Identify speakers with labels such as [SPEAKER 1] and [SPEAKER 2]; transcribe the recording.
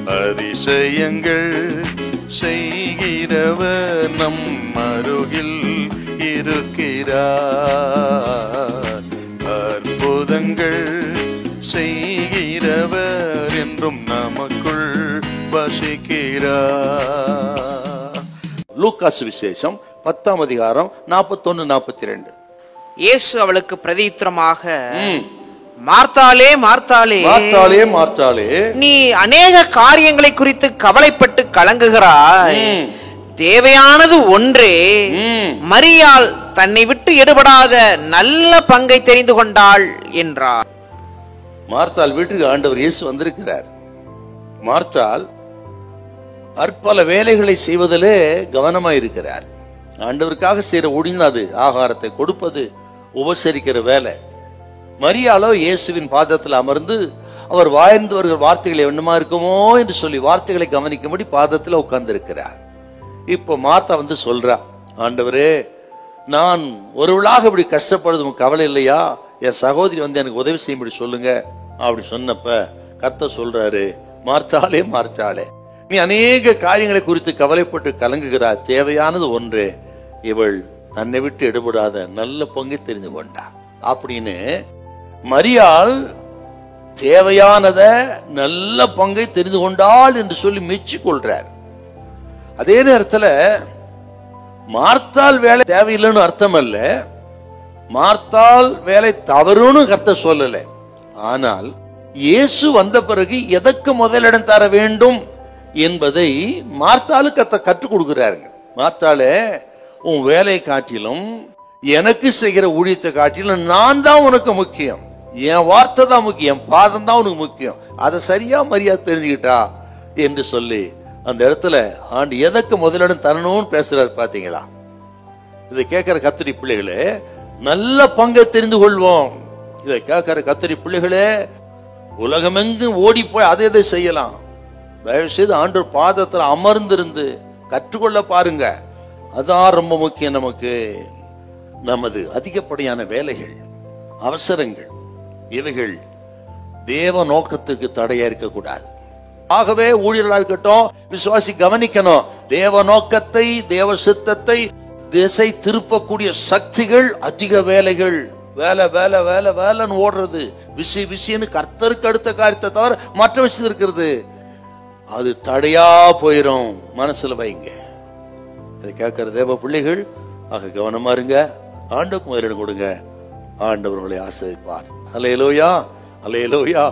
[SPEAKER 1] அதிசயங்கள் செய்கிறவர் நம் அருகில் இருக்கிறார். அற்புதங்கள் செய்கிறவர் என்றும் நமக்குள் வசிக்கிறார். லூக்கா சுவிசேஷம் 10ஆம் அதிகாரம் 41-42.
[SPEAKER 2] இயேசு அவளுக்கு பிரதியுத்தரமாக, மார்த்தாளே மார்த்தாளே,
[SPEAKER 1] மார்த்தாளே மார்த்தாளே,
[SPEAKER 2] நீ அநேக காரியங்களை குறித்து கவலைப்பட்டு கலங்குகிறாய். தேவையானது ஒன்றே. மரியாள் தன்னை விட்டு எடுபடாத நல்ல பங்கை தெரிந்து கொண்டாள் என்றார்.
[SPEAKER 1] மார்த்தாள் வீட்டுக்கு ஆண்டவர் இயேசு வந்திருக்கிறார். மார்த்தாள் பற்பல வேலைகளை செய்வதிலே கவனமாயிருக்கிறார். ஆண்டவருக்காக செய்யற ஒழிந்தது ஆகாரத்தை கொடுப்பது, உபசரிக்கிற வேலை. மரியாளோ இயேசுவின் பாதத்தில் அமர்ந்து அவர் வாழ்ந்து வருகிற வார்த்தைகளை என்னமா இருக்குமோ என்று சொல்லி வார்த்தைகளை கவனிக்கும்படி பாதத்தில் உட்கார்ந்து இருக்கிறார். இப்போ மார்த்தா வந்து சொல்றா, ஆண்டவரே, நான் ஒருவளாக இப்படி கஷ்டப்படுறது கவலை இல்லையா? என் சகோதரி வந்து எனக்கு உதவி செய்யும்படி சொல்லுங்க அப்படி சொன்னப்ப கர்த்தர் சொல்றாரு, மார்த்தாளே மார்த்தாளே, நீ அநேக காரியங்களை குறித்து கவலைப்பட்டு கலங்குகிறார். தேவையானது ஒன்றே. இவள் தன்னை விட்டு எடுபடாத நல்ல பங்கை தெரிந்து கொண்டா அப்படின்னு மரியாள் தேவையானத நல்ல பங்கை தெரிந்து கொண்டாள் என்று சொல்லி மெச்சிக் கொள்றார். அதே நேரத்தில் மார்த்தாள் வேலை தேவையில்லைன்னு அர்த்தம் அல்ல, மார்த்தாள் வேலை தவறுன்னு கர்த்தர் சொல்லல. ஆனால் இயேசு வந்த பிறகு எதற்கு முதலிடம் தர வேண்டும் என்பதை மார்த்தாளுக்கு கற்றுக் கொடுக்கிறாருங்க. மார்த்தாளே, உன் வேலையை காட்டிலும் எனக்கு செய்கிற ஊழியத்தை காட்டிலும் நான் தான் உனக்கு முக்கியம், என் வார்த்தை தான் முக்கியம், என் பாதம் தான் உனக்கு முக்கியம். அதை சரியா மரியாதை தெரிஞ்சுக்கிட்டா என்று சொல்லி அந்த இடத்துல ஆண்டு எதற்கு முதலிடம் தரணும்னு பேசுறாரு. பாத்தீங்களா? இதை கேட்கிற கத்திரி பிள்ளைகளே, நல்ல பங்கை தெரிந்து கொள்வோம். இதை கேட்கிற கத்திரி பிள்ளைகளே, உலகமெங்கும் ஓடி போய் அதை எதை செய்யலாம். தயவு செய்து ஆண்டவர் பாதத்தில் அமர்ந்திருந்து கற்றுக்கொள்ள பாருங்க. அதான் ரொம்ப முக்கியம். நமக்கு நமது அதிகப்படியான வேலைகள், அவசரங்கள், இவைகள் தேவ நோக்கத்திற்கு தடையா இருக்கக்கூடாது. ஆகவே ஊழியர்களா இருக்கட்டும், விசுவாசி கவனிக்கணும், தேவ நோக்கத்தை, தேவ சித்தத்தை திசை திருப்பக்கூடிய சக்திகள் அதிக வேலைகள், வேலை வேலை வேலை வேலைன்னு ஓடுறது, விசி விசின்னு கர்த்தருக்கு அடுத்த காரியத்தை தவிர மற்ற விஷயம் இருக்கிறது, அது தடையா போயிரும். மனசுல வைங்க. இதை கேட்கிற தேவ பிள்ளைகள் ஆக கவனமா இருங்க. ஆண்டவருக்கு முதலிடம் கொடுங்க. ஆண்டவர் உங்களை ஆசீர்வதிப்பார். அல்லேலூயா, அல்லேலூயா.